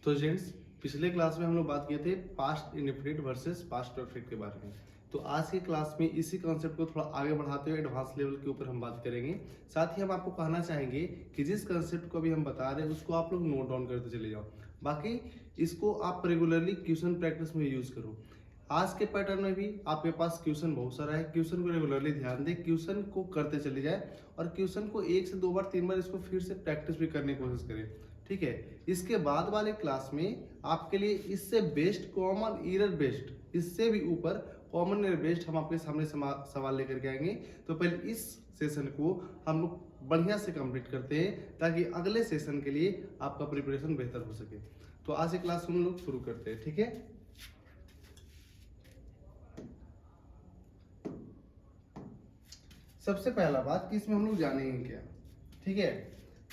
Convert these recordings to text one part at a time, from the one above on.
तो जेंट्स, पिछले क्लास में हम लोग बात किए थे past indefinite versus past perfect के बारे में। तो आज के क्लास में इसी कॉन्सेप्ट को थोड़ा आगे बढ़ाते हुए एडवांस लेवल के ऊपर हम बात करेंगे। साथ ही हम आपको कहना चाहेंगे कि जिस कॉन्सेप्ट को अभी हम बता रहे हैं उसको आप लोग नोट डाउन करते चले जाओ। बाकी इसको आप रेगुलरली क्वेश्चन प्रैक्टिस में यूज करो। आज के पैटर्न में भी आपके पास क्वेश्चन बहुत सारा है, क्वेश्चन को रेगुलरली ध्यान दें, क्वेश्चन को करते चले जाए और क्वेश्चन को 1 से 2 बार 3 बार इसको फिर से प्रैक्टिस भी करने की कोशिश करें। ठीक है, इसके बाद वाले क्लास में आपके लिए इससे बेस्ट कॉमन एरर बेस्ट, इससे भी ऊपर कॉमन एरर बेस्ट हम आपके सामने सवाल लेकर के आएंगे। तो पहले इस सेशन को हम लोग बढ़िया से कंप्लीट करते हैं ताकि अगले सेशन के लिए आपका प्रिपरेशन बेहतर हो सके। तो आज की क्लास हम लोग शुरू करते हैं। ठीक है, सबसे पहला बात कि इसमें हम लोग जानेंगे क्या। ठीक है,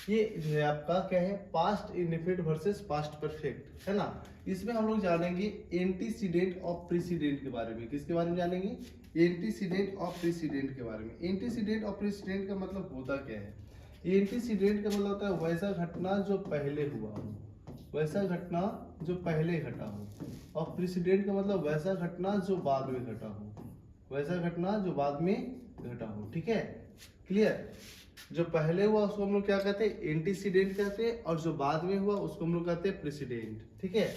ये जो है आपका क्या है, past indefinite versus past perfect है ना। इसमें हम लोग जानेंगे एंटीसीडेंट और प्रीसीडेंट के बारे में। किसके बारे में जानेंगे? एंटीसीडेंट और प्रीसीडेंट के बारे में। एंटीसीडेंट और प्रीसीडेंट का मतलब होता क्या है? एंटीसीडेंट का मतलब होता है वैसा घटना जो पहले हुआ हो, वैसा घटना जो पहले घटा हो। और प्रीसीडेंट का मतलब वैसा घटना जो बाद में घटा हो, वैसा घटना जो बाद में घटा हो। ठीक है, क्लियर? जो पहले हुआ उसको हम लोग क्या कहते हैं? एंटीसीडेंट कहते हैं, और जो बाद में हुआ उसको हम लोग कहते हैं प्रेसिडेंट। ठीक है,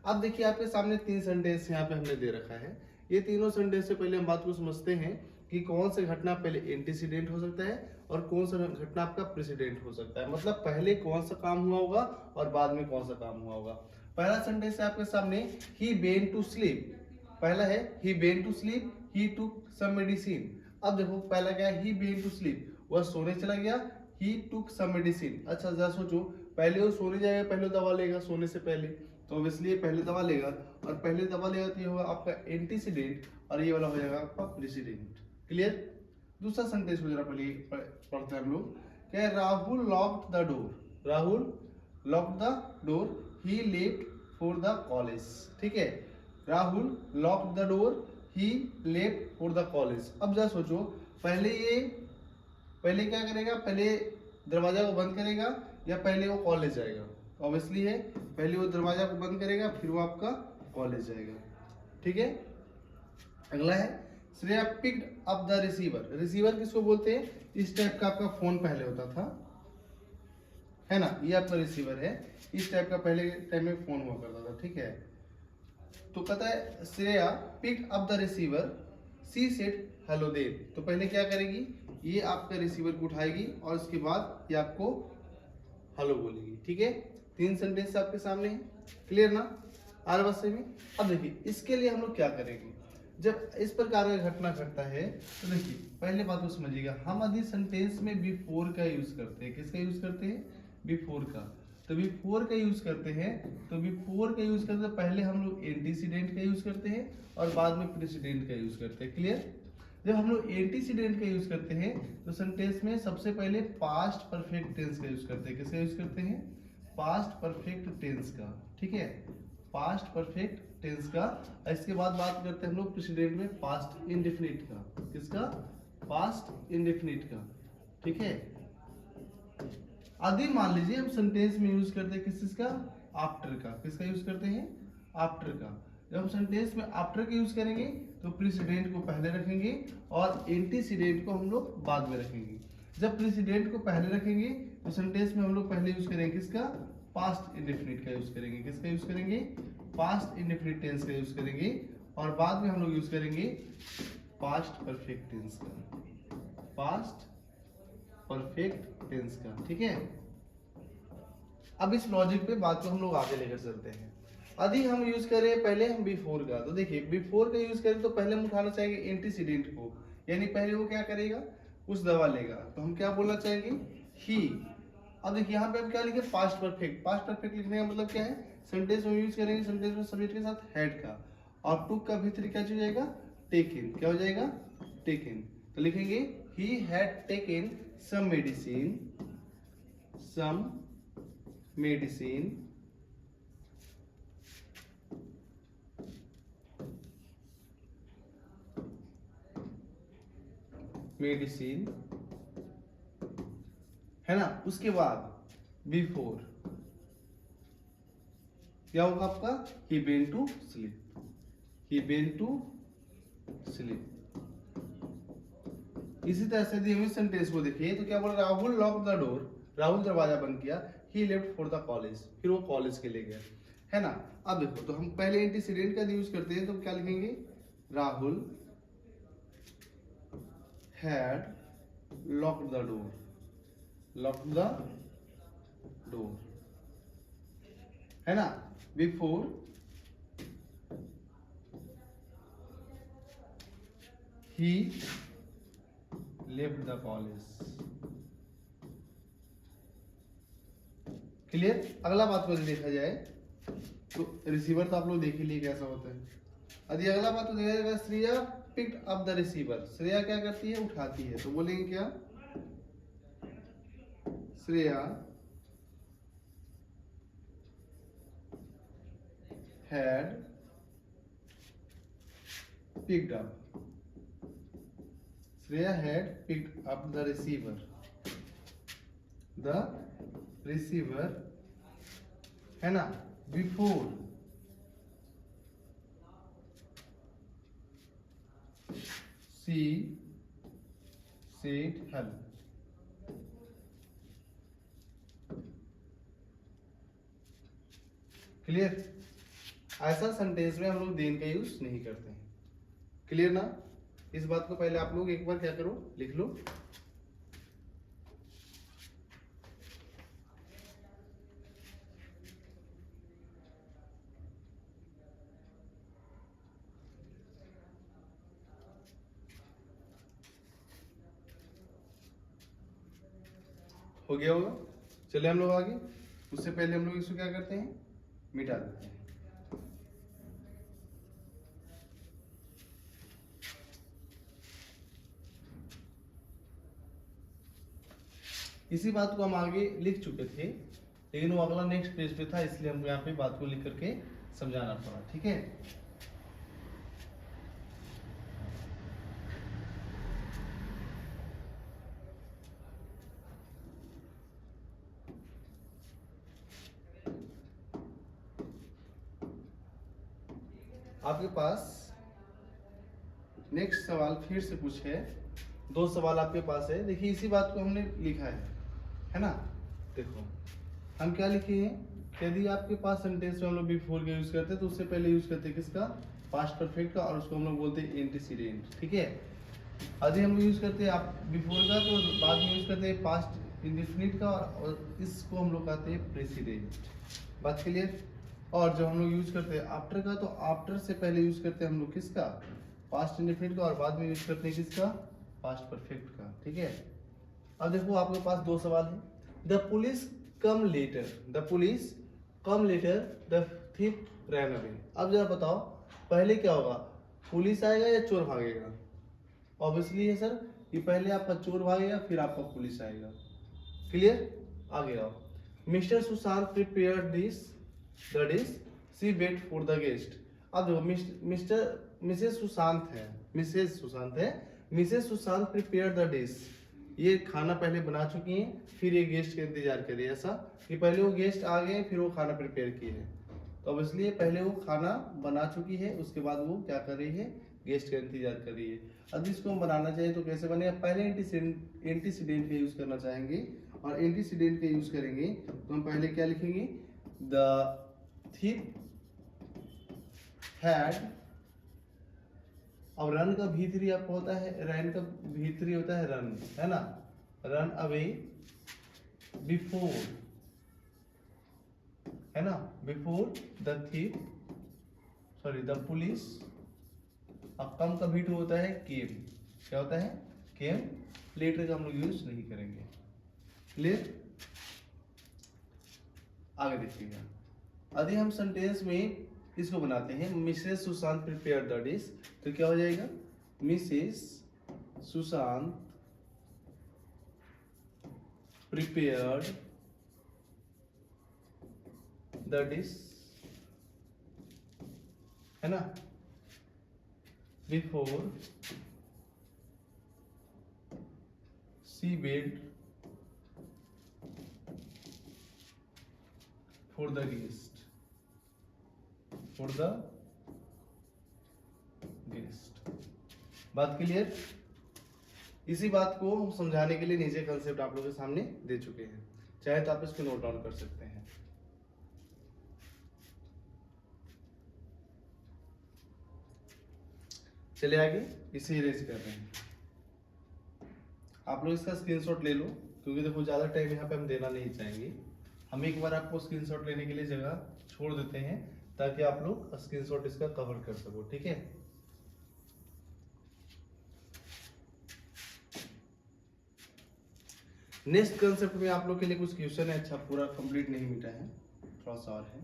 अब देखिए आपके सामने 3 सेंटेंस यहाँ पे हमने दे रखा है। ये तीनों सेंटेंस से पहले हम बात को समझते हैं कि कौन सा घटना पहले एंटीसीडेंट हो सकता है और कौन सा घटना आपका प्रेसिडेंट हो सकता है। मतलब पहले कौन सा काम हुआ होगा और बाद में कौन सा काम हुआ होगा। पहला सेंटेंस है आपके सामने, ही बेन टू स्लीप। पहला है he began to sleep, he took some medicine. अब देखो पहला क्या है, ही बेन टू स्लीप, वह सोने चला गया। ही टुक सम मेडिसिन, अच्छा जरा सोचो, पहले वो सोने जाएगा, पहले दवा लेगा सोने से पहले, तो ऑब्वियसली पहले दवा लेगा, और पहले दवा लेगा तो ये होगा आपका एंटीसीडेंट और ये वाला हो जाएगा आपका प्रेसिडेंट। क्लियर? दूसरा सेंटेंस को जरा पहले पढ़ते हैं हम लोग। क्या है, Rahul locked the door. Rahul locked the door, he left for the college. ठीक है, Rahul locked the door, he left for the college. अब जरा सोचो, पहले क्या करेगा? पहले दरवाजा को बंद करेगा या पहले वो कॉलेज जाएगा? ऑब्वियसली है पहले वो दरवाजा को बंद करेगा फिर वो आपका कॉलेज जाएगा। ठीक है, अगला है, Shreya picked up the receiver. Receiver किसको बोलते हैं? इस टाइप का आपका फोन पहले होता था, है ना, ये आपका रिसीवर है। इस टाइप का पहले टाइम में फोन हुआ करता था। ठीक है, तो कहता है Shreya picked up the receiver, she said hello Dev. तो पहले क्या करेगी? ये आपका रिसीवर को उठाएगी और उसके बाद ये आपको हेलो बोलेगी। ठीक है, 3 सेंटेंस आपके सामने है। क्लियर ना? आर बस में। अब देखिए इसके लिए हम लोग क्या करेंगे, जब इस प्रकार का घटना घटता है तो देखिए पहले बात को समझिएगा, हम अधिक सेंटेंस में बिफोर का यूज करते हैं। किसका यूज करते हैं? बिफोर का। तो बिफोर का यूज करते हैं, तो बिफोर का यूज करते हैं पहले हम लोग एंटीसीडेंट का यूज करते हैं और बाद में प्रेसिडेंट का यूज करते हैं। क्लियर? जब हम लोग एंटीसीडेंट का यूज करते हैं तो सेंटेंस में सबसे पहले पास्ट परफेक्ट टेंस का यूज करते हैं। किसका यूज करते हैं? पास्ट परफेक्ट टेंस का। ठीक है, पास्ट परफेक्ट टेंस का। इसके बाद बात करते हैं हम लोग प्रेसिडेंट में पास्ट इंडेफिनिट का। किसका? पास्ट इंडेफिनिट का। ठीक है, आदि मान लीजिए हम सेंटेंस में यूज करते हैं किस चीज का? आफ्टर का। किसका यूज करते हैं? आफ्टर का। जब हम सेंटेंस में आफ्टर का यूज करेंगे तो प्रेसिडेंट को पहले रखेंगे और एंटीसीडेंट को हम लोग बाद में रखेंगे। जब प्रेसिडेंट को पहले रखेंगे तो सेंटेंस में हम लोग पहले यूज करेंगे किसका? पास्ट इंडेफिनिट का यूज करेंगे। किसका यूज करेंगे? पास्ट इंडेफिनिट टेंस का यूज करेंगे, और बाद में हम लोग यूज करेंगे पास्ट परफेक्ट टेंस का। पास्ट परफेक्ट टेंस का। ठीक है, अब इस लॉजिक पे बात को हम लोग आगे लेकर चलते हैं। यदि हम यूज करें पहले हम बिफोर का, तो देखिए बिफोर का यूज करें तो पहले हम उठाना चाहेंगे एंटीसीडेंट को, यानी पहले वो क्या करेगा? उस दवा लेगा। तो हम क्या बोलना चाहेंगे? ही। अब देखिए यहाँ पे हम क्या लिखे? Past perfect. पास्ट परफेक्ट लिखने का मतलब क्या है? सेंटेंस में यूज करेंगे, सेंटेंस में सब्जेक्ट के साथ हेड का, और टुक का भीतरी क्या हो जाएगा? टेकन। क्या हो जाएगा? टेकन। तो लिखेंगे he had taken some medicine, some medicine medicine, है ना। उसके बाद बिफोर, क्या होगा आपका, he went to sleep, he went to sleep. इसी तरह से यदि हम इस सेंटेंस को देखिए तो क्या बोल रहा है, Rahul lock the door, Rahul दरवाजा बंद किया, ही लेफ्ट फॉर द कॉलेज, फिर वो कॉलेज के लिए गया, है ना। अब देखो तो हम पहले एंटीसीडेंट का यूज करते हैं, तो क्या लिखेंगे, Rahul had locked the door, locked the door, है ना, before he left the college. Clear. अगला बात को देखा जाए तो रिसीवर तो आप लोग देख ही लिए कैसा होता है। यदि अगला बात को देखा जाएगा, Shreya picked up the receiver, Shreya क्या करती है, उठाती है, तो बोलेंगे क्या, Shreya had picked up, Shreya had picked up the receiver, the receiver, है ना, before she said help. Clear. ऐसा सेंटेंस में हम लोग देन का यूज नहीं करते हैं। क्लियर ना। इस बात को पहले आप लोग एक बार क्या करो, लिख लो। हो गया होगा। चले हम लोग आगे। उससे पहले हम लोग इसको क्या करते हैं, मिटा देते हैं। इसी बात को हम आगे लिख चुके थे, लेकिन वो अगला नेक्स्ट पेज पे था, इसलिए हम यहाँ पे बात को लिख करके समझाना पड़ा। ठीक है। आपके पास नेक्स्ट सवाल फिर से कुछ है, दो सवाल आपके पास है। देखिए इसी बात को हमने लिखा है ना। देखो हम क्या लिखे हैं, यदि आपके पास सेंटेंस में हम लोग बिफोर का यूज करते हैं तो उससे पहले यूज करते हैं किसका, पास्ट परफेक्ट का, और उसको हम लोग बोलते हैं एंटीसीडेंट। ठीक है। यदि हम यूज करते हैं आप बिफोर का तो बाद में यूज करते हैं पास्ट इंडेफिनिट का, और इसको हम लोग कहते हैं प्रेसिडेंट। बात क्लियर। और जब हम लोग यूज करते हैं आफ्टर का, तो आफ्टर से पहले यूज करते हैं हम लोग किसका, पास्ट इंडेफिनिट का, और बाद में यूज करते हैं किसका, पास्ट परफेक्ट का। ठीक है। अब देखो आपके पास दो सवाल है। The police come later, the police come later, the thief ran away. अब जरा बताओ पहले क्या होगा, पुलिस आएगा या चोर भागेगा। ऑब्वियसली है सर कि पहले आपका चोर भागेगा फिर आपका पुलिस आएगा। क्लियर। आगे आओ। Mr Sushant prepare this the dish, she wait for the guest. अब देखो मिस्टर मिसेस सुशांत है, मिसेस सुशांत है, Mrs Sushant prepare the dish, ये खाना पहले बना चुकी हैं, फिर ये गेस्ट का इंतजार कर रही है। ऐसा कि पहले वो गेस्ट आ गए फिर वो खाना प्रिपेयर किए हैं, तो अब इसलिए पहले वो खाना बना चुकी है, उसके बाद वो क्या कर रही है, गेस्ट का इंतजार कर रही है। अब इसको हम बनाना चाहिए तो कैसे बनेगा, पहले एंटीसीडेंट का यूज करना चाहेंगे, और एंटीसीडेंट का यूज करेंगे तो हम पहले क्या लिखेंगे, द थिफ हैड। अब रन का भीतरी आपको होता है, रन का भीतरी होता है रन, है ना, रन अवे बिफोर, है ना, before the thief, sorry the police. अब कम का भीट होता है केम, क्या होता है, केम। लेटर का हम लोग यूज नहीं करेंगे। क्लियर। आगे देखिएगा। यदि हम सेंटेंस में इसको बनाते हैं, Mrs Sushant prepare the dish, तो क्या हो जाएगा, Mrs Sushant prepared the dish, है ना, before she wait for the guest. For the guest. बात क्लियर? इसी बात को हम समझाने के लिए नीचे कंसेप्ट आप लोगों के सामने दे चुके हैं, चाहे तो आप इसको नोट डाउन कर सकते हैं। चलिए आगे, इसे इरेज कर रहे हैं। आप लोग इसका स्क्रीनशॉट ले लो, क्योंकि देखो ज्यादा टाइम यहाँ पे हम देना नहीं चाहेंगे। हम एक बार आपको स्क्रीनशॉट लेने के लिए जगह छोड़ देते हैं, ताकि आप लोग स्क्रीनशॉट इसका कवर कर सको, ठीक है। नेक्स्ट कंसेप्ट में आप लोग के लिए कुछ क्वेश्चन है। अच्छा, पूरा कंप्लीट नहीं मिटा है, थोड़ा सा और है।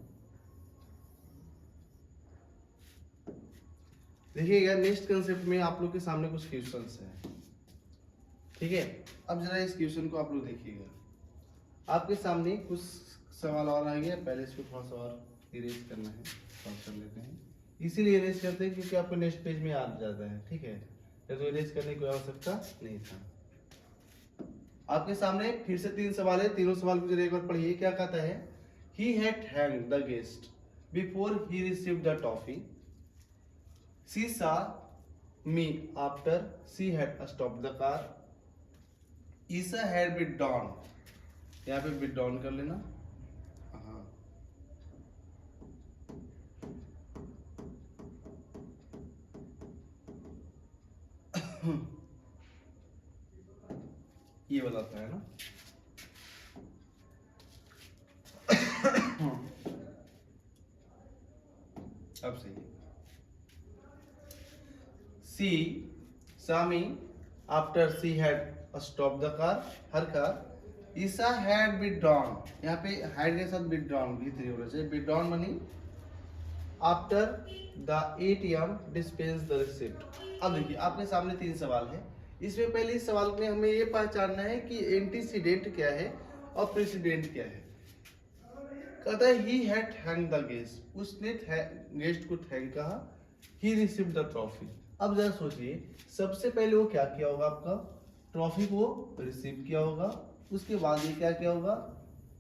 देखिएगा, नेक्स्ट कंसेप्ट में आप लोग के सामने कुछ क्वेश्चंस हैं, ठीक है। अब जरा इस क्वेश्चन को आप लोग देखिएगा। आपके सामने कुछ सवाल और आ गया, पहले इसको थोड़ा सा और इरेज करना है, सॉल्व कर लेते हैं। इसीलिए इरेज करते हैं क्योंकि आपको नेक्स्ट पेज में आ जाता है, ठीक है। तो इरेज करने की कोई आवश्यकता नहीं था। आपके सामने फिर से 3 सवाल है, तीनों सवाल को जरा एक बार पढ़िए। क्या कहता है? He had hanged the guest before he received the toffee. She saw me after she had stopped the car. Isa had withdrawn. यहाँ पे withdrawn कर लेना। हाँ, ये बताता है ना। अब सही है। She saw me after she had stopped the car, her car. Isa had withdrawn. यहाँ पे had के साथ withdrawn भी थ्री होना चाहिए। withdrawn money after the ATM dispense the receipt. अब देखिए, आपके सामने 3 सवाल है। इसमें पहले इस सवाल में हमें ये पहचानना है कि एंटीसीडेंट क्या है और प्रेसिडेंट क्या है। कहता है he had hang the guest, उसने गेस्ट को थैंक कहा। He received the trophy. अब जरा सोचिए, सबसे पहले वो क्या किया होगा? आपका ट्रॉफी को रिसीव किया होगा, उसके बाद ये क्या किया होगा?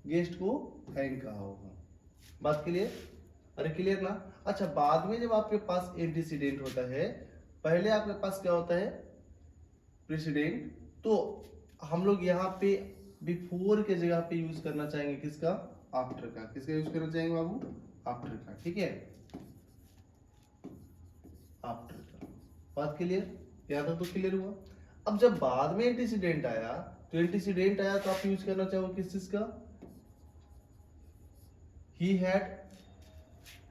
गेस्ट को थैंक कहा होगा। बात क्लियर? अरे क्लियर ना? अच्छा, बाद में जब आपके पास एंटीसीडेंट होता है, पहले आपके पास क्या होता है? प्रेसिडेंट। तो हम लोग यहाँ पे बिफोर के जगह पे यूज करना चाहेंगे किसका? आफ्टर का। किसका यूज करना चाहेंगे बाबू? आफ्टर का, ठीक है, आफ्टर का। बात क्लियर? यहाँ तक तो क्लियर हुआ। अब जब बाद में एंटीसीडेंट आया, तो एंटीसीडेंट आया तो आप यूज करना चाहोगे किस चीज का? ही हैड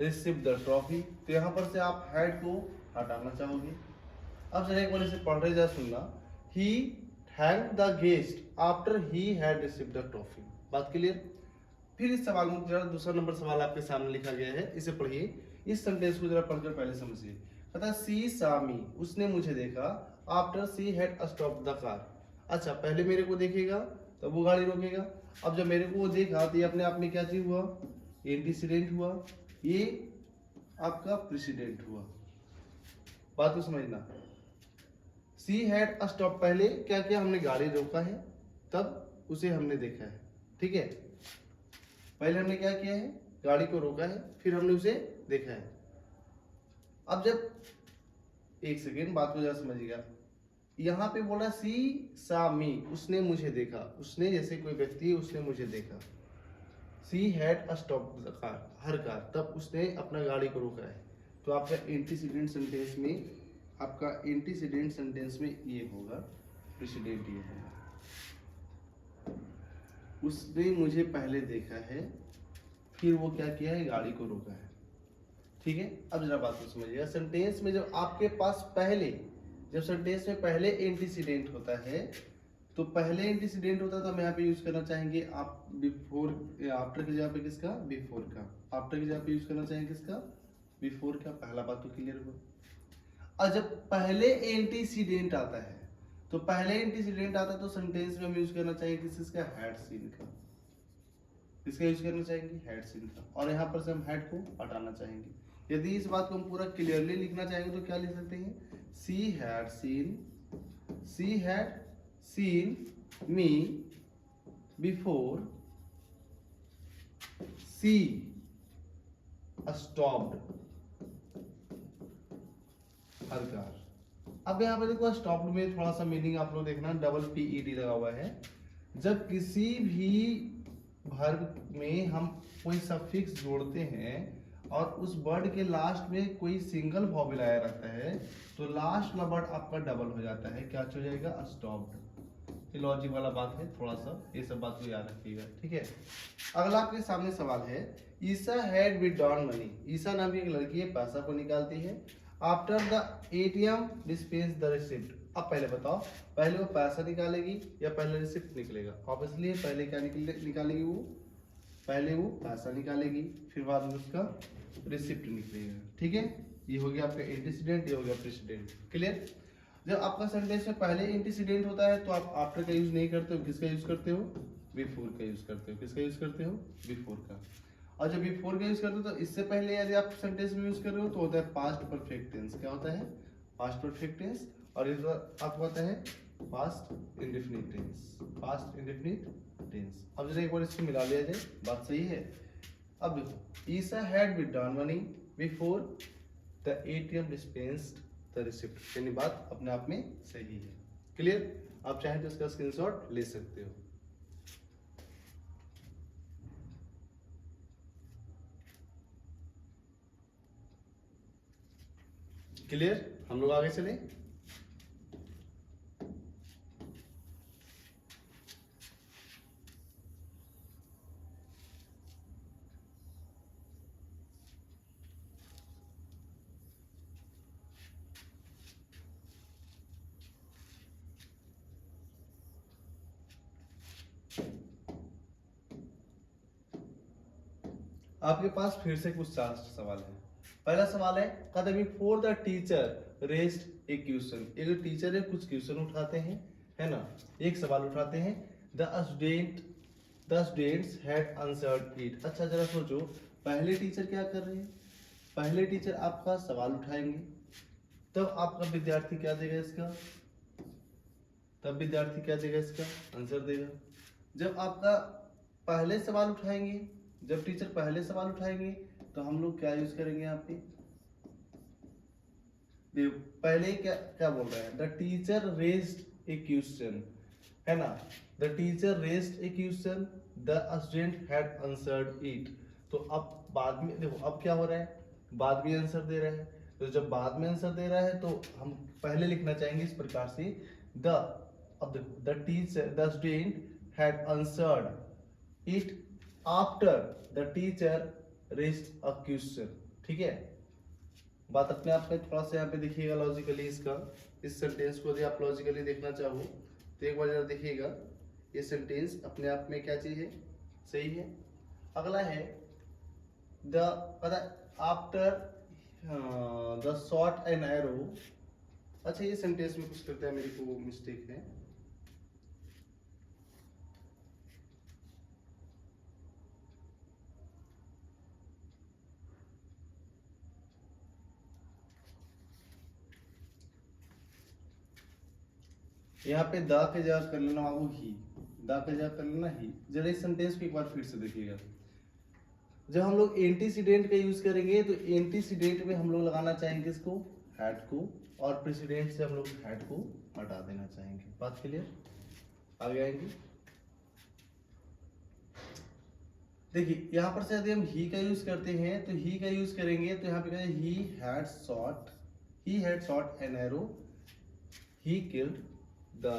रिसीव्ड द ट्रॉफी। तो यहाँ पर से आप हैड को हटाना चाहोगे। अब जरा एक बार इसे पढ़ रहे जा सुनना। He thanked the guest after he had received the trophy. बात क्लियर? फिर इस सवाल में जरा दूसरा नंबर सवाल आपके सामने लिखा गया है, इसे पढ़िए। इस सेंटेंस को जरा पढ़कर पहले समझिए। कहता है सी सा मी, उसने मुझे देखा, after she had stopped the car. अच्छा, पहले मेरे को देखेगा तब वो गाड़ी रोकेगा। अब जब मेरे को वो देखा तो ये अपने आप में क्या चीज हुआ? एंटीसीडेंट हुआ। ये आपका प्रेसिडेंट हुआ। बात को समझना। सी हैड स्टॉप, पहले क्या किया? हमने गाड़ी रोका है, तब उसे हमने देखा है, ठीक है। पहले हमने क्या किया है? गाड़ी को रोका है, फिर हमने उसे देखा है। अब जब एक सेकेंड, बात को जरा समझिएगा। यहाँ पे बोला सी सा मी, उसने मुझे देखा। उसने जैसे कोई व्यक्ति है, उसने मुझे देखा। She had stopped the car, her car, तब उसने अपना गाड़ी को रोका है। तो आपका एंटीसीडेंट सेंटेंस में, आपका एंटीसीडेंट सेंटेंस में ये होगा, प्रेसिडेंट ये होगा। उसने मुझे पहले देखा है, फिर वो क्या किया है? गाड़ी को रोका है, ठीक है। अब जरा बात को समझिएगा। सेंटेंस में जब आपके पास पहले, जब सेंटेंस में पहले एंटीसीडेंट होता है, तो पहले एंटीसीडेंट होता है तो हम यहाँ पे यूज करना चाहेंगे आप बिफोर, आफ्टर की जगह पे किसका? बिफोर का। आफ्टर की जगह पे यूज करना चाहेंगे किसका? बिफोर का। पहला बात तो क्लियर हुआ। और जब पहले एंटीसीडेंट आता है, तो पहले एंटीसीडेंट आता है तो सेंटेंस में हम यूज करना चाहेंगे किसका? हैड सीन का। किसका यूज करना चाहेंगे? हैड सीन का। और यहाँ पर से हम हैड को हटाना चाहेंगे। यदि इस बात को हम पूरा क्लियरली लिखना चाहेंगे तो क्या लिख सकते हैं? She had seen, she had seen me before she stopped her car. अब यहाँ पे देखो स्टॉप्ड में थोड़ा सा मीनिंग आप लोग देखना, डबल पीईडी लगा हुआ है। जब किसी भी वर्ब में हम कोई सफिक्स जोड़ते हैं और उस वर्ड के लास्ट में कोई सिंगल वॉवेल आया रहता है तो लास्ट वाला वर्ड आपका डबल हो जाता है, क्या हो जाएगा, स्टॉप्ड। ये लॉजिक वाला बात है, थोड़ा सा ये सब बात को याद रखिएगा, ठीक है। अगला आपके सामने सवाल है, ईसा हैड विथड्रॉन मनी। ईसा नाम की एक लड़की है, पैसा को निकालती है। After the ATM dispense the receipt. अब पहले बताओ, पहले वो पैसा निकालेगी या पहले रिसिप्ट निकलेगा? ऑब्वियसली पहले क्या निकालेगी वो, पहले वो पैसा निकालेगी, फिर बाद में उसका रिसिप्ट निकलेगा, ठीक है। ये हो गया आपका एंटीसीडेंट, ये हो गया प्रेसिडेंट, क्लियर। जब आपका सेंटेंस में पहले एंटीसीडेंट होता है तो आप आफ्टर का यूज नहीं करते हो, किसका यूज करते हो, बिफोर का यूज करते हो। किसका यूज करते हो, बिफोर का। और जब बिफोर का यूज करते हो तो इससे पहले यदि आप सेंटेंस में यूज कर रहे हो तो होता है पास्ट परफेक्ट टेंस। क्या होता है, पास्ट परफेक्ट टेंस। और इस बार आपको होता है past indefinite tense, past indefinite tense. अब जरा एक बार इसको मिला लिया जाए, बात सही है। अब देखो, Isha had withdrawn money before the ATM dispensed the receipt, यानी बात अपने आप में सही है, क्लियर। आप चाहे तो इसका स्क्रीनशॉट ले सकते हो। क्लियर, हम लोग आगे चले। आपके पास फिर से कुछ चार सवाल है। पहला सवाल है, कहते before the teacher raised A question. एक टीचर है, कुछ क्वेश्चन उठाते हैं, है ना, एक सवाल उठाते हैं। The students had answered it. अच्छा जरा सोचो, पहले टीचर क्या कर रहे हैं, पहले टीचर आपका सवाल उठाएंगे, तब आपका विद्यार्थी क्या देगा इसका, तब विद्यार्थी क्या देगा इसका, आंसर देगा। जब आपका पहले सवाल उठाएंगे, जब टीचर पहले सवाल उठाएंगे तो हम लोग क्या यूज करेंगे यहाँ पे, पहले क्या क्या बोल रहा है, the teacher raised A question, है ना, the teacher raised A question, the student had answered it. तो अब बाद में देखो, अब क्या हो रहा है, बाद में आंसर दे रहा है। तो जब बाद में आंसर दे रहा है तो हम पहले लिखना चाहेंगे इस प्रकार से, द, अब देखो, the teacher, the student had answered it after the teacher raised a question, ठीक है। बात अपने आप में थोड़ा सा यहाँ पे देखिएगा लॉजिकली, इसका इस सेंटेंस को यदि आप लॉजिकली देखना चाहो तो एक बार जरा देखिएगा, ये सेंटेंस अपने आप में क्या चीज है, सही है। अगला है the, after the shot an arrow. अच्छा ये सेंटेंस में कुछ करता है, मेरे को मिस्टेक है, यहाँ पे द के जगह कर लेना बाबू ही, द के जगह कर लेना ही। जरा इस सेंटेंस को एक बार फिर से देखिएगा। जब हम लोग एंटीसीडेंट का यूज करेंगे तो एंटीसीडेंट में हम लोग लगाना चाहेंगे इसको, हैड को, और प्रेसिडेंट से हम लोग हैड को हटा देना चाहेंगे। बात क्लियर, आगे आएंगे। देखिए यहाँ पर से यदि हम ही का यूज करते हैं तो ही का यूज करेंगे तो यहाँ पे कहें he had shot an arrow, he killed the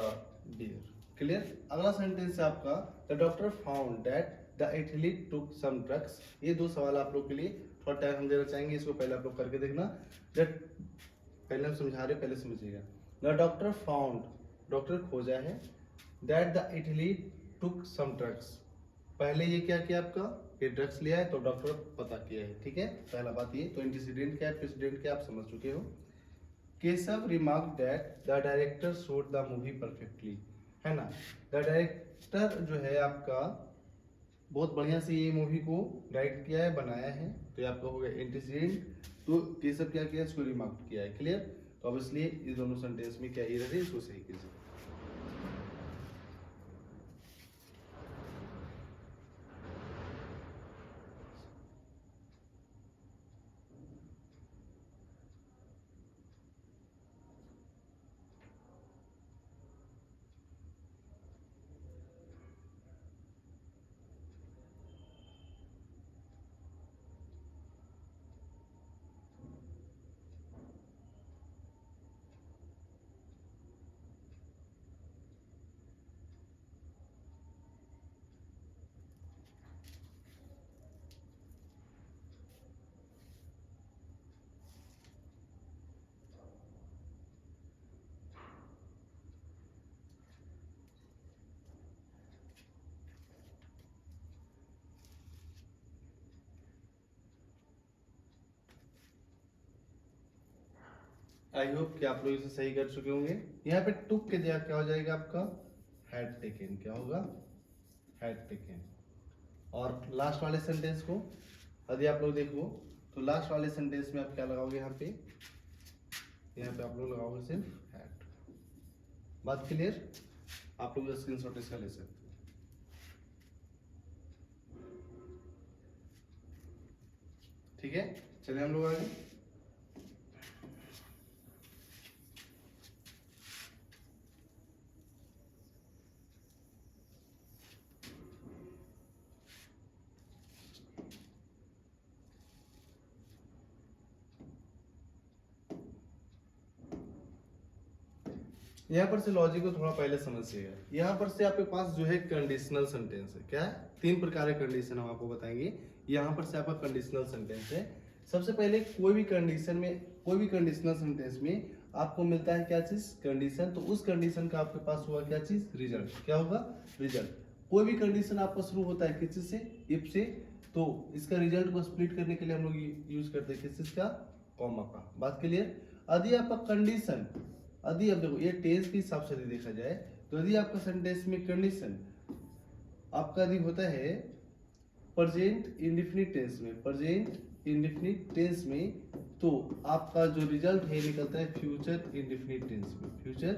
deer, clear. अगला सेंटेंस है आपका, the doctor found that the athlete took some drugs. ये दो सवाल आप लोग के लिए थोड़ा टाइम हम देना चाहेंगे, इसको पहले आप लोग करके देखना। दैट, पहले हम समझा रहे, पहले समझिएगा। द डॉक्टर फाउंड, डॉक्टर खोजा है, that the athlete took some drugs. पहले ये क्या किया आपका, ये ड्रग्स लिया है तो डॉक्टर पता किया है, ठीक है। पहला बात ये, तो एंटीसीडेंट क्या है, प्रेसिडेंट क्या आप समझ चुके हो। Keshav remark that the director showed the movie perfectly, है ना। द डायरेक्टर जो है आपका बहुत बढ़िया से ये मूवी को डायरेक्ट किया है, बनाया है, तो ये आपका हो गया एंटीसीडेंट। तो केशव क्या किया, इसको रिमार्क किया है, क्लियर। तो अब इसलिए इस दोनों सेंटेंस में क्या एरर है, इसको सही कीजिए। आई होप कि आप लोग इसे सही कर चुके होंगे। यहाँ पे टुक के जगह क्या हो जाएगा आपका हैड टेकन, क्या होगा हैड टेकन। और लास्ट वाले सेंटेंस को यदि आप लोग देखो तो लास्ट वाले सेंटेंस में आप क्या लगाओगे, यहाँ पे आप लोग लगाओगे सिर्फ हैड। बात क्लियर? आप लोग स्क्रीनशॉट इसका ले सकते हो। ठीक है, चलिए हम लोग आगे। यहाँ पर से लॉजिक को थोड़ा पहले समझिएगा। यहाँ पर से आपके पास जो है कंडीशनल सेंटेंस है। क्या है? 3 प्रकार के कंडीशन हम आपको बताएंगे। यहाँ पर से आपका कंडीशनल सेंटेंस है। सबसे पहले कोई भी कंडीशन में, कोई भी कंडीशनल सेंटेंस में आपको मिलता है क्या चीज? कंडीशन। तो उस कंडीशन का आपके पास हुआ क्या चीज? रिजल्ट। क्या होगा? रिजल्ट। कोई भी कंडीशन आपका शुरू होता है किस चीज से? इफ से। तो इसका रिजल्ट को स्प्लिट करने के लिए हम लोग यूज करते हैं किस चीज का? कॉमा का। बात क्लियर? यदि आपका कंडीशन, यदि अब देखो ये टेंस के हिसाब से देखा जाए तो यदि आपका सेंटेंस में कंडीशन आपका यदि होता है प्रेजेंट इंडेफिनिट टेंस में, प्रेजेंट इंडेफिनिट टेंस में, तो आपका जो रिजल्ट है निकलता है फ्यूचर इंडेफिनिट टेंस में, फ्यूचर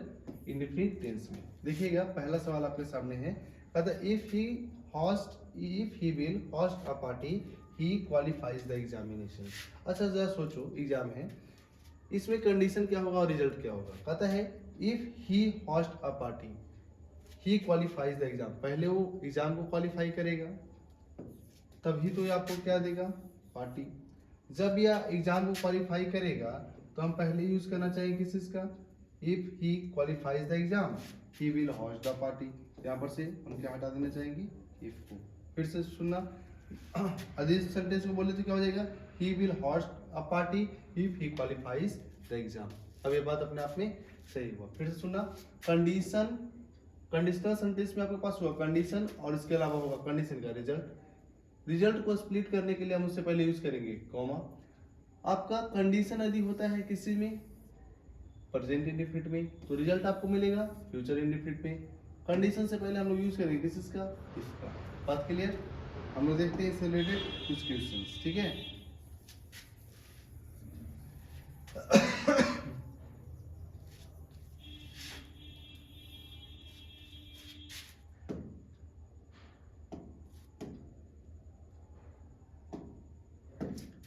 इंडेफिनिट टेंस में। देखिएगा पहला सवाल आपके सामने है, कहता if he will host a party he qualifies the examination. अच्छा जरा सोचो, एग्जाम है, इसमें कंडीशन क्या होगा और रिजल्ट क्या होगा? कहता है if he host a party he qualifies the exam. पहले वो एग्जाम को क्वालिफाई करेगा तभी तो ये आपको क्या देगा? पार्टी। जब यह एग्जाम को क्वालिफाई करेगा तो हम पहले यूज करना चाहिए किस चीज का? If he qualifies the exam he will host the party. यहाँ पर से हम क्या हटा देना चाहेंगे? इफ को। फिर से सुनना, अदर सेंटेंस में बोले तो क्या हो जाएगा? He will host a party if he qualifies the exam. अब ये बात अपने आप में सही हुआ। फिर से सुनना, कंडीशन, कंडीशनल सेंटेंस में आपके पास हुआ कंडीशन और इसके अलावा होगा कंडीशन का रिजल्ट। रिजल्ट को स्प्लिट करने के लिए हम उससे पहले यूज करेंगे कॉमा। आपका कंडीशन यदि होता है किसी में प्रेजेंट इंडेफिनिट में तो रिजल्ट आपको मिलेगा फ्यूचर इंडेफिनिट में। कंडीशन से पहले हम लोग यूज करेंगे किस इसका? इसका। बात क्लियर? हम लोग देखते हैं इससे रिलेटेड कुछ क्वेश्चंस। ठीक है,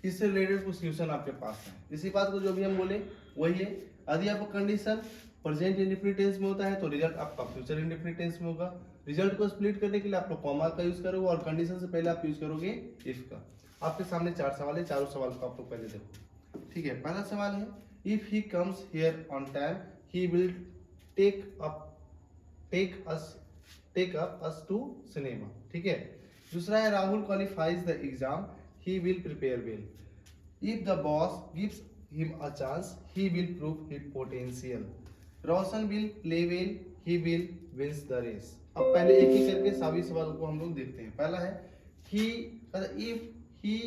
इससे रिलेटेड कुछ क्वेश्चन आपके पास है। इसी बात को जो भी हम बोले वही है। यदि आपका कंडीशन प्रेजेंट इंडेफिनिट टेंस में होता है तो रिजल्ट आपका फ्यूचर इंडेफिनिट टेंस में होगा। रिजल्ट को स्प्लिट करने के लिए आप लोग कॉमा का यूज करोगे और कंडीशन से पहले आप यूज करोगे इफ का। आपके सामने 4 सवाल है, चारों सवाल को आप लोग पहले देखो। ठीक है, पहला सवाल है if he comes here on time he will take us to cinema. ठीक है, दूसरा है Rahul qualifies the exam he will prepare well. If the boss gives him a chance, he will prove his potential. Roshan will play well, he will wins the race. अब पहले एक एक करके सभी सवाल को हम लोग देखते हैं। पहला है if he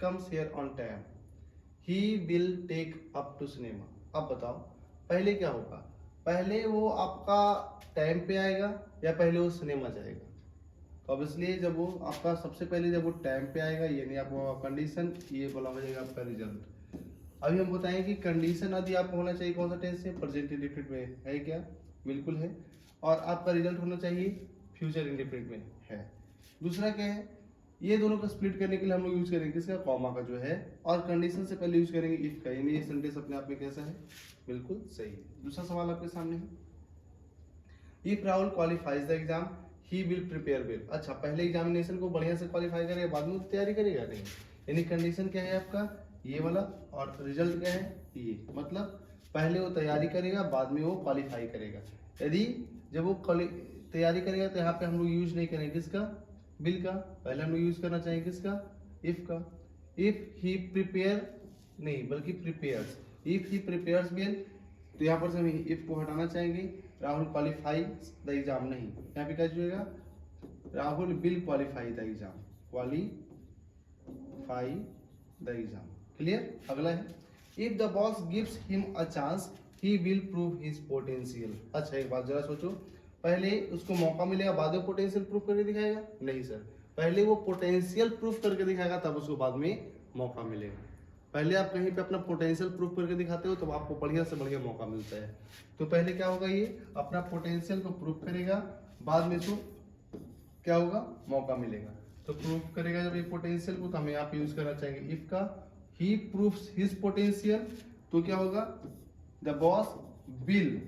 comes here on time, he will take up to cinema. अब बताओ पहले क्या होगा? पहले वो आपका टाइम पे आएगा या पहले वो सिनेमा जाएगा? तो अब इसलिए जब वो आपका सबसे पहले जब वो टाइम पे आएगा, यानी आपको कंडीशन, ये बोला हो जाएगा आपका रिजल्ट। अभी हम बताएं कि कंडीशन यदि आपको होना चाहिए कौन सा टेंस है? प्रेजेंट इंडेफिनिट में है क्या? बिल्कुल है। और आपका रिजल्ट होना चाहिए फ्यूचर इंडेफिनिट में है। दूसरा क्या है? ये दोनों को स्प्लिट करने के लिए हम लोग यूज करेंगे किसका? कॉमा का जो है। और कंडीशन से पहले यूज करेंगे इफ का, यानी ये सेंटेंस अपने आप में कैसा है? बिल्कुल सही है। दूसरा सवाल आपके सामने है if Rahul qualifies the exam he will prepare well. अच्छा, पहले एग्जामिनेशन को बढ़िया से क्वालिफाई करेगा, बाद में तैयारी करेगा? नहीं। यानी कंडीशन क्या है आपका? ये वाला। और रिजल्ट क्या है? ये। मतलब पहले वो तैयारी करेगा, बाद में वो क्वालिफाई करेगा। यदि जब वो तैयारी करेगा तो यहाँ पे हम लोग यूज नहीं करेंगे किसका? विल का। पहले हम लोग यूज करना चाहिए किसका? इफ का। इफ ही प्रिपेयर नहीं बल्कि prepares. If he prepares well, तो यहाँ पर से हम इफ को हटाना चाहेंगे। राहुल क्वालिफाई द एग्जाम नहीं, यहाँ पे क्या जुड़ेगा? Rahul will qualify the exam, qualify the exam. Clear? अगला है if the boss gives him a chance he will prove his potential. अच्छा एक बात जरा सोचो, पहले उसको मौका मिलेगा बाद में पोटेंशियल प्रूव करके दिखाएगा? नहीं सर, पहले वो पोटेंशियल प्रूफ करके दिखाएगा तब उसको बाद में मौका मिलेगा। पहले आप कहीं पे अपना पोटेंशियल प्रूफ करके दिखाते हो तो आपको बढ़िया से बढ़िया मौका मिलता है। तो पहले क्या होगा, ये अपना पोटेंशियल को प्रूफ करेगा, बाद में इसको क्या होगा, मौका मिलेगा। तो प्रूफ करेगा जब ये पोटेंशियल को, तो हमें यहाँ पे यूज करना चाहिए इफ का, ही प्रूव्स हिज पोटेंशियल, तो क्या होगा, द बॉस विल,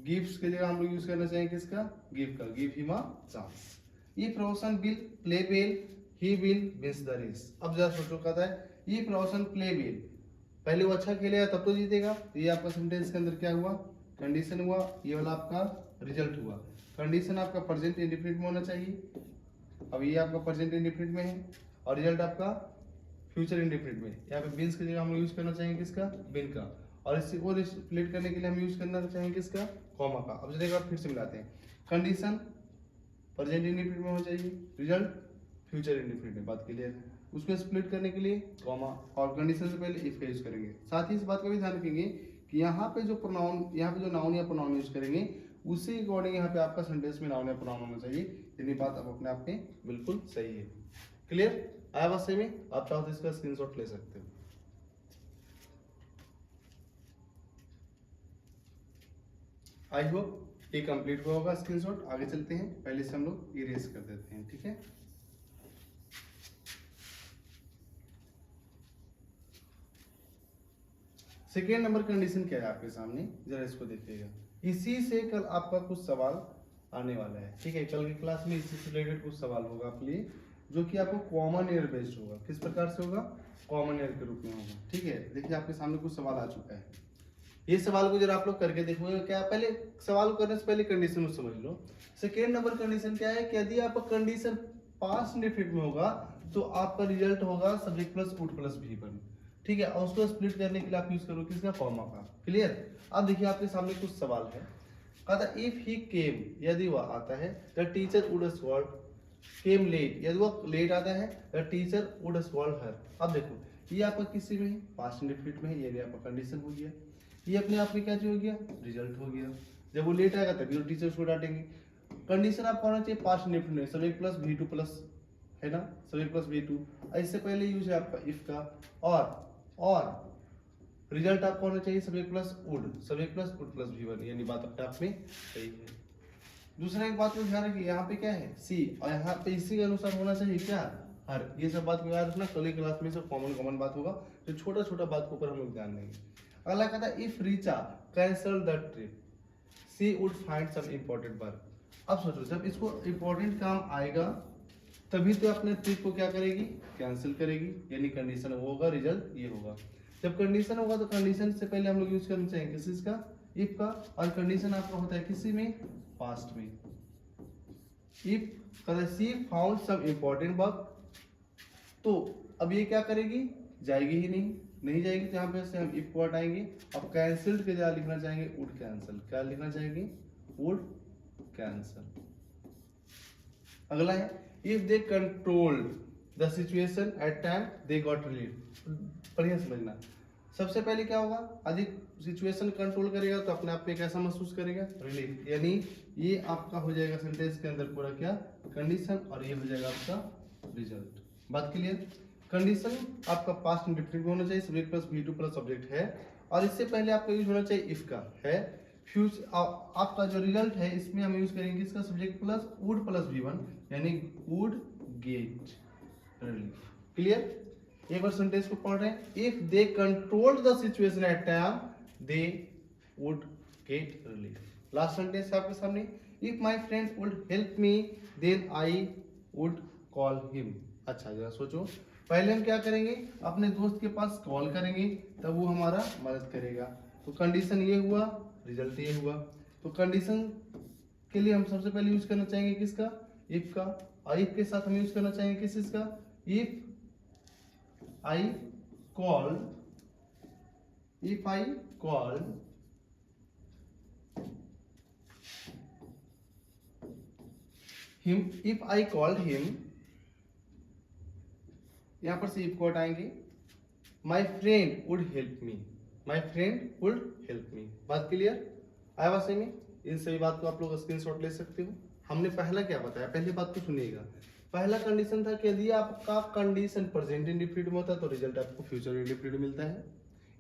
गिव्स की जगह हम लोग यूज करना चाहिए किसका, गिव का, give him a chance. If Roshan will play well he will wins the race. अब जरा सोचो, कहता है इफ रोशन प्ले वेल, पहले वो अच्छा खेलेगा तब तो जीतेगा। ये आपका सेंटेंस के अंदर क्या हुआ, कंडीशन हुआ, ये वाला आपका रिजल्ट हुआ। कंडीशन आपका प्रेजेंट इंडेफिनिट में होना चाहिए, अब ये आपका प्रेजेंट इंडेफिनिट में है, और रिजल्ट आपका फ्यूचर इंडेफिनिट में। यहाँ पे बिन्स की जगह हम यूज करना चाहिए किसका, बिन का, और इससे और स्प्लिट करने के लिए हम यूज करना चाहिए किसका, कॉमा का। अब जरा एक बार फिर से मिलाते हैं, कंडीशन प्रेजेंट इंडेफिनिट में होना चाहिए, रिजल्ट फ्यूचर इंडेफिनिट में, बात क्लियर है। उसको स्प्लिट करने के लिए कॉमा, और कंडीशन से पहले इफ का यूज करेंगे। साथ ही इस बात का भी ध्यान रखेंगे कि यहाँ पे जो प्रोनाउन, यहाँ पे जो नाउन या प्रोनाउन यूज करेंगे उसी अकॉर्डिंग यहाँ पे आपका सेंटेंस में नाउन या प्रोनाउन होना चाहिए। इतनी बात अब अपने आप में बिल्कुल सही है। क्लियर आया बात सही में? आप चाहो तो इसका स्क्रीनशॉट ले सकते हो। आई होप ये कंप्लीट हुआ होगा स्क्रीनशॉट। आगे चलते हैं, पहले से हम लोग इरेज कर देते हैं, ठीक है। सेकेंड नंबर कंडीशन क्या है आपके सामने, जरा इसको देखिएगा। इसी से कल आपका कुछ सवाल आने वाला है, ठीक है। कल की क्लास में इसी से रिलेटेड कुछ सवाल होगा आपके लिए, जो कि आपको कॉमन एयर बेस्ड होगा। किस प्रकार से होगा, कॉमन एयर के रूप में होगा, ठीक है। देखिए आपके सामने कुछ सवाल आ चुका है, ये सवाल को जरा आप लोग करके देखोगे। क्या, पहले सवाल करने से पहले कंडीशन को समझ लो। सेकेंड नंबर कंडीशन क्या है कि यदि आपका कंडीशन पास्ट इंडेफिनिट में होगा तो आपका रिजल्ट होगा सब्जेक्ट प्लस वुड प्लस भी वन, ठीक है। और उसको स्प्लिट करने के लिए आप यूज करो किसका, कॉमा का। क्लियर। अब देखिए आपके सामने कुछ सवाल है, कहता इफ ही केम, यदि वह आता है, the teacher would scold, came late, यदि वो लेट आता है, the teacher would scold her. अब देखो ये आपका किसी में पास्ट इंडेफिनिट में है, ये आपका कंडीशन हो गया, ये अपने आप में क्या हो गया, रिजल्ट हो गया। जब वो लेट आएगा तभी तो टीचर उसको डांटेंगे। कंडीशन आपका होना चाहिए पास्ट इंडेफिनिट में, सब्जेक्ट प्लस V2 प्लस, है ना, सब्जेक्ट प्लस V2। इससे पहले यूज है आपका इफ का, और रिजल्ट आपका होना चाहिए subject plus would, subject plus would plus V1, यानी बात अपने आप में सही है। दूसरा एक बात को ध्यान रखिए, यहाँ पे क्या है सी, और यहाँ पे इसी के अनुसार होना चाहिए क्या, हर। ये सब बात को याद रखना, कल की क्लास में सब कॉमन बात होगा, तो छोटा छोटा बात के ऊपर हम लोग ध्यान देंगे। अगला कहता है if Richa cancel the trip she would find some important work. अब सोचो, जब इसको इम्पोर्टेंट काम आएगा तभी तो अपने ट्रिप को क्या करेगी, कैंसिल करेगी, यानी कंडीशन वो होगा, रिजल्ट ये होगा। जब कंडीशन होगा तो कंडीशन से पहले हम लोग यूज करना चाहिए किस चीज का, इफ का, और कंडीशन आपका होता है किसी में, पास्ट में। If she found some important work, तो अब ये क्या करेगी, जाएगी ही नहीं जाएगी, तो यहाँ पे से हम इफ को हटाएंगे। अब कैंसिल्ड के जगह लिखना चाहेंगे वुड कैंसल, क्या लिखना चाहेंगे, वुड कैंसल। अगला है if they controlled the situation at time they got relief. बढ़िया समझना, सबसे पहले क्या होगा, अधिक सिचुएशन कंट्रोल करेगा तो अपने आप में कैसा महसूस करेगा, रिलीफ, यानी ये आपका हो जाएगा सेंटेंस के अंदर पूरा क्या, कंडीशन, और ये हो जाएगा आपका रिजल्ट। बात क्लियर। कंडीशन आपका पास्ट इंडेफिनिट में होना चाहिए, subject plus V2 plus subject है, और इससे पहले आपका यूज होना चाहिए इफ का है। फ्यूचर आपका जो रिजल्ट है इसमें हम यूज करेंगे इसका subject plus would plus V1, यानी वुड गेट रिलीफ। क्लियर। एक बार सेंटेंस को पढ़ रहे हैं, if they controlled the situation at time they would get relief. Last sentence आपके सामने, if my friend would help me then I would call him. अच्छा जरा सोचो, पहले हम क्या करेंगे, अपने दोस्त के पास कॉल करेंगे तब वो हमारा मदद करेगा। तो कंडीशन ये हुआ, रिजल्ट ये हुआ। तो कंडीशन के लिए हम सबसे पहले यूज करना चाहेंगे किसका, इफ का, और इफ के साथ हम यूज करना चाहेंगे किस इसका, if I call him, if I called him, यहां पर से इफ को हटाएंगे, my friend would help me, my friend would help मी। बात क्लियर आया वासे में? इन सभी बात को आप लोग स्क्रीनशॉट ले सकते हो। हमने पहला क्या बताया, पहली बात को सुनिएगा। पहला कंडीशन था कि यदि आपका कंडीशन प्रेजेंट इंडेफिनिट में होता है तो रिजल्ट आपको फ्यूचर इंडेफिनिट मिलता है।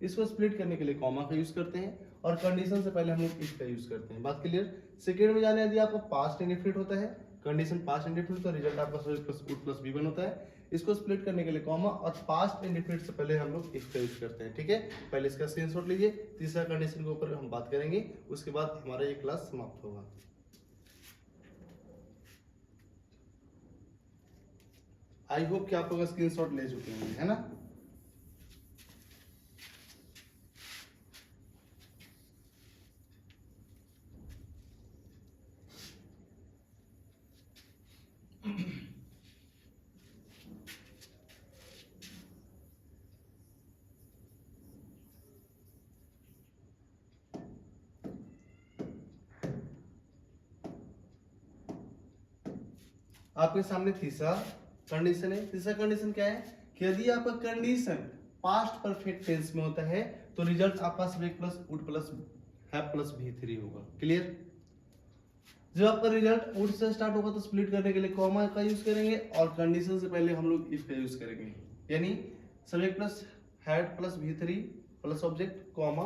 इसको स्प्लिट करने के लिए कॉमा का यूज करते हैं और कंडीशन से पहले हम लोग इफ का यूज करते हैं। बात क्लियर? सेकंड में जाने, यदि आपका पास्ट इंडेफिनिट होता है, कंडीशन पास्ट इंडेफिनिट, तो रिजल्ट आपका plus would plus V one होता है। इसको स्प्लिट करने के लिए कॉमा और पास्ट इंडेफिनिट से पहले हम लोग इफ का यूज करते हैं। ठीक है, पहले इसका स्क्रीनशॉट लीजिए। तीसरा कंडीशन के ऊपर हम बात करेंगे, उसके बाद हमारा ये क्लास समाप्त होगा। आई होप कि आप लोग स्क्रीनशॉट ले चुके हैं, है ना? आपके सामने तीसरा कंडीशन है। तीसरा कंडीशन क्या है कि यदि आपका कंडीशन पास्ट परफेक्ट टेंस में होता है तो रिजल्ट आपका subject plus would plus have plus भी थ्री होगा। क्लियर? जब आपका रिजल्ट वुड से स्टार्ट होगा तो स्प्लिट करने के लिए कॉमा का यूज करेंगे और कंडीशन से पहले हम लोग इफ का यूज करेंगे, यानी सब्जेक्ट प्लस हैड प्लस भी three plus object comma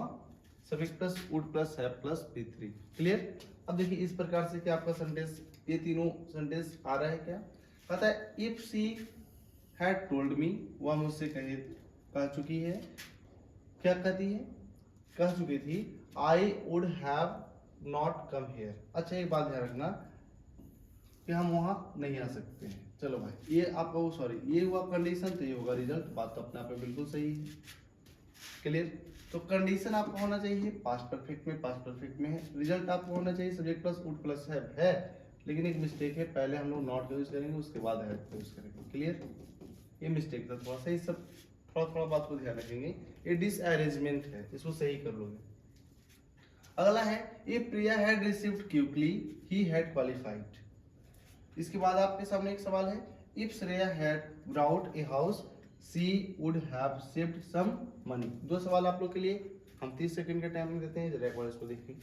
subject plus would plus have plus भी थ्री। क्लियर? अब देखिए इस प्रकार से क्या आपका सेंटेंस, ये तीनों सेंटेंस आ रहा है। क्या कहता है? If she had told me, वह मुझसे कह चुकी है, क्या कहती है? कह चुकी थी, I would have not come here. अच्छा एक बात ध्यान रखना कि हम वहां नहीं आ सकते हैं। चलो भाई, ये आपका वो सॉरी ये हुआ कंडीशन, तो ये होगा रिजल्ट। बात तो अपने आप में बिल्कुल सही है। क्लियर? तो कंडीशन आपको होना चाहिए पास्ट परफेक्ट में, पास्ट परफेक्ट में है। रिजल्ट आपको होना चाहिए सब्जेक्ट प्लस वुड प्लस है, लेकिन एक मिस्टेक है, पहले हम लोग नॉट का यूज करेंगे उसके बाद हैव का यूज करेंगे। क्लियर? ये मिस्टेक था थोड़ा सा, ये सब थोड़ा थोड़ा बात को ध्यान रखेंगे। ये डिसअरेंजमेंट है, इसको सही कर लोगे। अगला है, if Priya had received quickly he had qualified. इसके बाद आपके सामने एक सवाल है, if Shreya had brought a house she would have saved some money. दो सवाल आप लोग के लिए, हम 30 सेकंड का टाइम देते हैं, जरा एक बार इसको देखिए।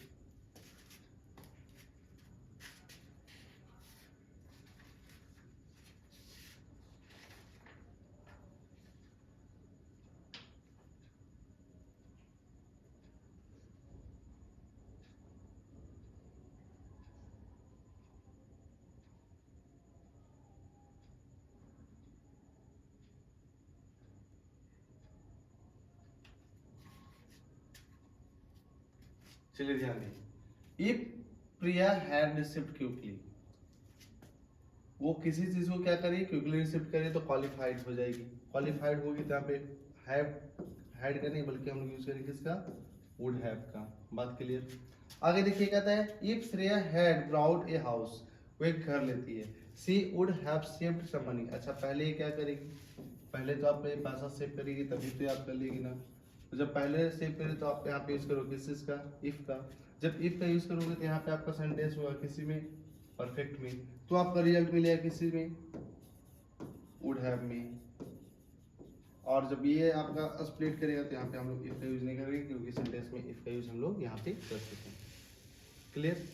चलिए ध्यान दें, if Priya had received quickly, वो किसी चीज को क्या करेगी, क्विकली रिसीव करे तो क्वालिफाइड हो जाएगी। क्वालिफाइड होगी तो यहाँ पे हैव हैड का नहीं बल्कि हम लोग यूज करेंगे किसका, वुड हैव का। बात क्लियर? आगे देखिए कहता है, if Shreya had brought a house, वो एक घर लेती है, she would have saved some money. अच्छा पहले ये क्या करेगी, पहले तो आप ये पैसा सेव करेगी तभी तो आप कर लेगी ना। तो जब पहले सेव करे तो आप यहाँ पे यूज करोगे किस चीज का, इफ का। जब इफ का यूज करोगे तो यहाँ पे आपका सेंटेंस होगा किसी में, परफेक्ट में, तो आपका रिजल्ट मिलेगा किसी में, वुड हैव में। और जब ये आपका स्प्लिट करेगा तो यहाँ पे हम लोग इफ का यूज नहीं करेंगे क्योंकि सेंटेंस में इफ का यूज हम लोग यहाँ पे कर सकते हैं। क्लियर?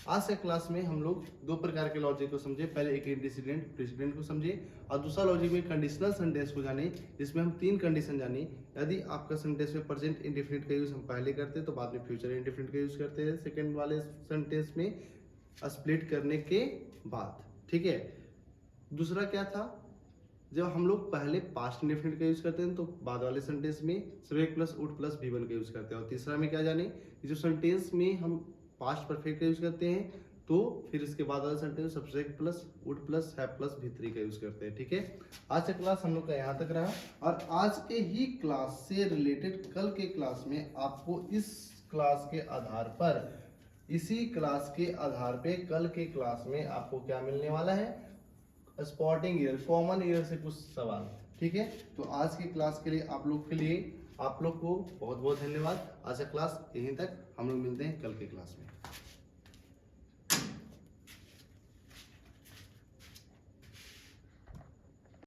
आज से क्लास में हम लोग दो प्रकार के लॉजिक को समझे, पहले एक एंटीसीडेंट प्रेसिडेंट को समझे और दूसरा लॉजिक में कंडीशनल सेंटेंस को जाने, जिसमें हम तीन कंडीशन जाने। यदि आपका सेंटेंस में प्रेजेंट इंडेफिनिट का यूज हम पहले करते हैं तो बाद में फ्यूचर इंडेफिनिट का यूज करते हैं सेकंड वाले सेंटेंस में स्प्लिट करने के बाद। ठीक है? दूसरा क्या था, जब हम लोग पहले पास्ट इंडेफिनिट का यूज करते हैं तो बाद वाले सेंटेंस में सब्जेक्ट प्लस वुड प्लस भी वन का यूज करते हैं। और तीसरा में क्या जाने, जो सेंटेंस में हम पास्ट परफेक्ट का यूज करते हैं तो फिर इसके बाद वाला sentence subject plus would plus have plus भी थ्री का यूज करते हैं। ठीक है? आज का क्लास हम लोग का यहाँ तक रहा और आज के ही क्लास से रिलेटेड कल के क्लास में आपको इस क्लास के आधार पर, इसी क्लास के आधार पे कल के क्लास में आपको क्या मिलने वाला है, स्पॉटिंग ईयर, कॉमन ईयर से कुछ सवाल। ठीक है? तो आज की क्लास के लिए आप लोग को बहुत बहुत धन्यवाद। आज का क्लास यहीं तक, हम लोग मिलते हैं कल के क्लास में।